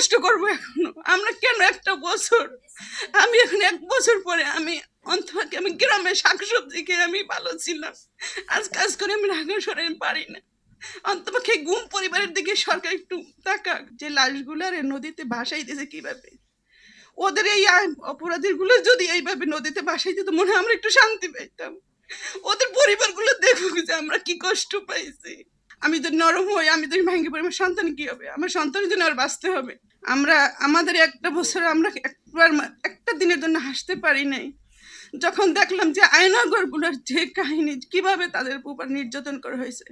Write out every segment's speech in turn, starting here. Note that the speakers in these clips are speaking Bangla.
কষ্ট করবো এখনো? আমরা কেন একটা বছর, আমি এখন 1 বছর পরে আমি অন্তত আমি গ্রামে শাকসবজি খেয়ে আমি ভালো ছিলাম। আজ কাজ করে আমি ঢাকা শহরে আমি পারি না। অন্তপক্ষে গুম পরিবারের দিকে সরকার একটু তাকাক, যে লাশগুলার নদীতে ভাসাইতেছে কিভাবে। ওদের এই অপরাধীগুলো যদি এইভাবে নদীতে ভাসাই দিত, মনে হয় আমরা একটু শান্তি পাইতাম। ওদের পরিবারগুলো দেখুক যে আমরা কি কষ্ট পাইছি। আমি যদি নরম হই, আমি যদি ভেঙে পড়ি, আমার সন্তান কি হবে? আমার সন্তানের জন্য আর বাঁচতে হবে। আমরা আমাদের একটা বছর আমরা একবার একটা দিনের জন্য হাসতে পারি নাই, যখন দেখলাম যে আয়নাঘরগুলোর যে কাহিনী, কিভাবে তাদের উপর নির্যাতন করা হয়েছে।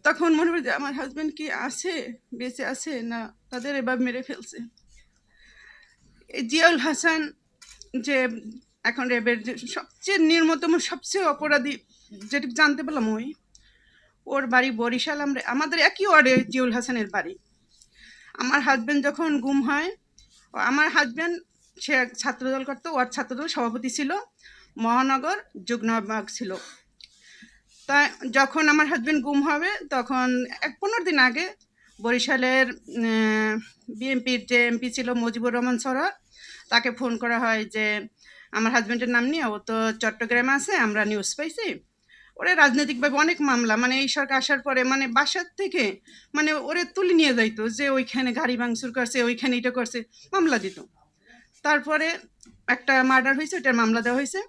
তখন মনে হয় যে আমার হাজবেন্ড কি আছে, বেঁচে আছে, না তাদের এভাবে মেরে ফেলছে। এই জিয়াউল হাসান যে এখন র্যাবের যে সবচেয়ে নির্মতম, সবচেয়ে অপরাধী, যেটা জানতে পারলাম ওর বাড়ি বরিশাল। আমাদের একই ওয়ার্ডে জিয়াউল হাসানের বাড়ি। আমার হাজবেন্ড যখন গুম হয়, আমার হাজবেন্ড সে ছাত্রদল করতো, ওর ছাত্রদল সভাপতি ছিল, মহানগর যুগ্ম আহ্বায়ক ছিল। তা যখন আমার হাজবেন্ড গুম হবে, তখন 15 দিন আগে বরিশালের বিএনপির যে এমপি ছিল মুজিবুর রহমান সরোয়ার, তাকে ফোন করা হয় যে আমার হাজবেন্ডের নাম নিয়ে, ও তো চট্টগ্রামে আছে, আমরা নিউজ পাইছি। ওরে রাজনৈতিকভাবে অনেক মামলা, মানে এই সরকার আসার পরে মানে বাসার থেকে মানে ওরে তুলে নিয়ে যাইতো, যে ওইখানে গাড়ি ভাঙচুর করছে, ওইখানে এটা করছে, মামলা দিত। তারপরে একটা মার্ডার হয়েছে, ওইটার মামলা দেওয়া হয়েছে।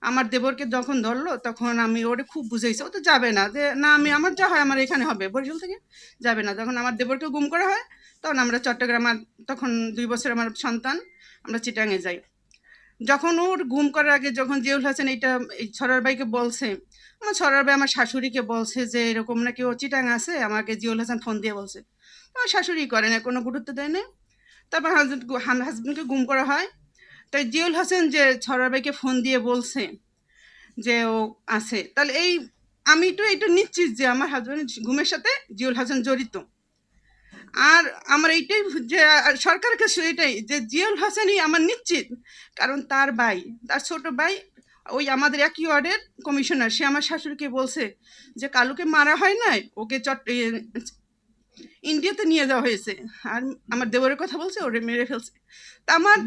আমার দেবরকে যখন ধরলো, তখন আমি ওরে খুব বুঝাইছি, ও তো যাবে না, যে না আমি আমার যা হয় আমার এখানে হবে, বরিশাল থেকে যাবে না। যখন আমার দেবরকে গুম করা হয়, তখন আমরা চট্টগ্রাম, তখন 2 বছর আমার সন্তান, আমরা চিটাঙে যাই। যখন ওর গুম করার আগে যখন জিয়াউল হাসান এইটা এই ছড়ার ভাইকে বলছে, আমার ছড়ার ভাই আমার শাশুড়িকে বলছে যে এরকম নাকি ও চিটাং আছে, আমাকে জিয়াউল হাসান ফোন দিয়ে বলছে। আমার শাশুড়ি করে না, কোনো গুরুত্ব দেয় না। তারপর হাজবেন্ডকে গুম করা হয়। তাই জিয়াউল হাসান যে ছড়ার ভাইকে ফোন দিয়ে বলছে যে ও আছে, তাহলে এই আমি তো এটা নিশ্চিত যে আমার হাজবেন্ড গুমের সাথে জিয়াউল হাসান জড়িত। আর আমার এইটাই যে সরকারের কাছে এটাই যে জিয়াউল হাসানই আমার নিশ্চিত, কারণ তার ভাই, তার ছোট ভাই ওই আমাদের একই ওয়ার্ডের কমিশনার, সে আমার শাশুড়িকে বলছে যে কালুকে মারা হয় নাই, ওকে ইন্ডিয়াতে নিয়ে যাওয়া হয়েছে। আর আমার দেবরের কথা বলছে, ওরে মেরে ফেলছে। তা আমার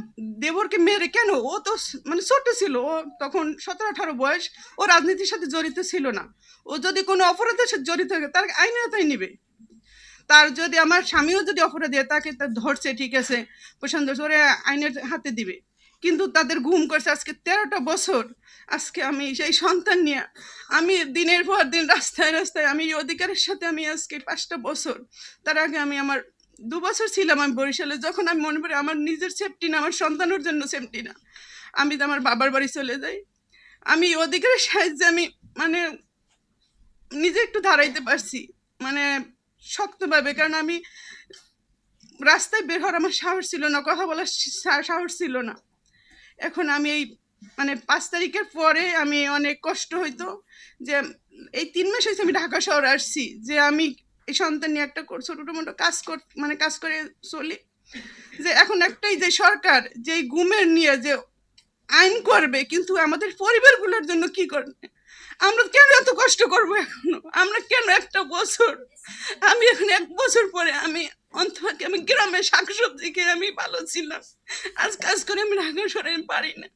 দেবরকে মেরে কেন? ও তো মানে ছোট ছিল, ও তখন 17-18 বয়স, ও রাজনীতির সাথে জড়িত ছিল না। ও যদি কোনো অপরাধের সাথে জড়িত থাকে, তার আইনের আওতায় নিবে। তার যদি আমার স্বামীও যদি অপরাধী হয়, তাকে তার ধরছে, ঠিক আছে, পছন্দ করে আইনের হাতে দিবে। কিন্তু তাদের গুম করছে আজকে 13টা বছর। আজকে আমি সেই সন্তান নিয়ে আমি দিনের পর দিন রাস্তায় রাস্তায়, আমি এই অধিকারের সাথে আমি আজকে 5টা বছর, তার আগে আমি আমার 2 বছর ছিলাম আমি বরিশালে। যখন আমি মনে করি আমার নিজের সেফটি না, আমার সন্তানের জন্য সেফটি না, আমি তো আমার বাবার বাড়ি চলে যাই। আমি এই অধিকারের সাহায্যে আমি মানে নিজে একটু দাঁড়াইতে পারছি, মানে শক্তভাবে। কারণ আমি রাস্তায় বের হওয়ার আমার সাহস ছিল না, কথা বলার সাহস ছিল না। এখন আমি এই মানে 5 তারিখের পরে আমি অনেক কষ্ট হইতো, যে এই 3 মাস হয়েছে আমি ঢাকা শহরে আসছি, যে আমি এই সন্তান নিয়ে একটা ছোটো মোটো কাজ করে চলি। যে এখন একটাই যে সরকার যে গুমের নিয়ে যে আইন করবে, কিন্তু আমাদের পরিবারগুলোর জন্য কি করবে? আমরা কেন এত কষ্ট করবো এখনো? আমরা কেন একটা বছর, আমি এখন 1 বছর পরে আমি অন্তত আমি গ্রামে শাকসবজি খেয়ে আমি ভালো ছিলাম। আজ কাজ করে আমি ঢাকা শহরে আমি পারি না।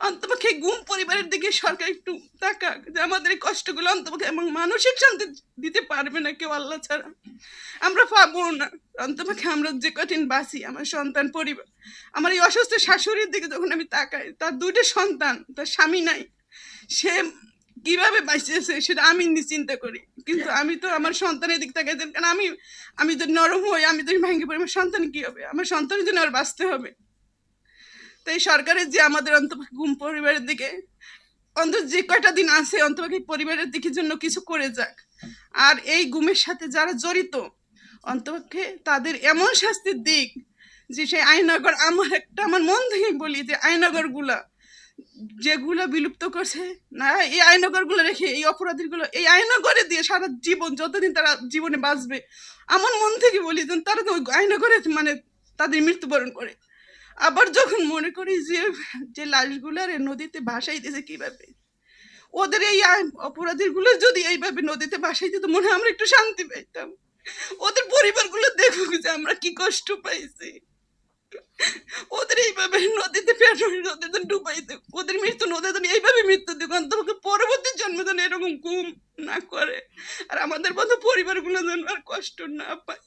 অন্তপক্ষে গুম পরিবারের দিকে সরকার একটু তাকাক, যে আমাদের এই কষ্টগুলো অন্তপক্ষে এবং মানসিক শান্তি দিতে পারবে না কেউ আল্লাহ ছাড়া, আমরা পাবো না। অন্তপক্ষে আমরা যে কঠিন বাঁচি, আমার সন্তান, পরিবার, আমার এই অসুস্থ শাশুড়ির দিকে যখন আমি তাকাই, তার 2টা সন্তান, তার স্বামী নাই, সে কিভাবে বাঁচিয়েছে সেটা আমি চিন্তা করি। কিন্তু আমি তো আমার সন্তানের দিক তাকাই, কারণ আমি যদি নরম হই, আমি যদি ভেঙে পড়ি, আমার সন্তান কি হবে? আমার সন্তানের জন্য আর বাঁচতে হবে। তাই সরকারের যে আমাদের অন্তপক্ষে গুম পরিবারের দিকে অন্তত যে কয়টা দিন আছে, অন্তপক্ষে পরিবারের দিকের জন্য কিছু করে যাক। আর এই গুমের সাথে যারা জড়িত, অন্তপক্ষে তাদের এমন শাস্তির দিক যে সেই আয়নাঘর, আমার মন থেকে বলি যে আয়নাঘরগুলা যেগুলো বিলুপ্ত করছে না, এই আয়নাঘরগুলো রেখে এই অপরাধীগুলো এই আয়নাঘরে দিয়ে সারা জীবন, যতদিন তারা জীবনে বাঁচবে, আমার মন থেকে বলি যে তারা তো ওই আয়নাঘরে মানে তাদের মৃত্যুবরণ করে। আবার যখন মনে করি যে যে লাশগুলার নদীতে ভাসাইতেছে কিভাবে, ওদের এই অপরাধীগুলো যদি এইভাবে নদীতে ভাসাই দিত, মনে হয় আমরা একটু শান্তি পাইতাম। ওদের পরিবারগুলো দেখুক যে আমরা কি কষ্ট পাইছি। ওদের এইভাবে নদীতে নদীতে ডুবাই দেব, ওদের মৃত্যু নদী যেন এইভাবে মৃত্যু দিক, অন্তত পরবর্তী জন্মে যেন এরকম গুম না করে, আর আমাদের মতো পরিবারগুলো যেন আর কষ্ট না পায়।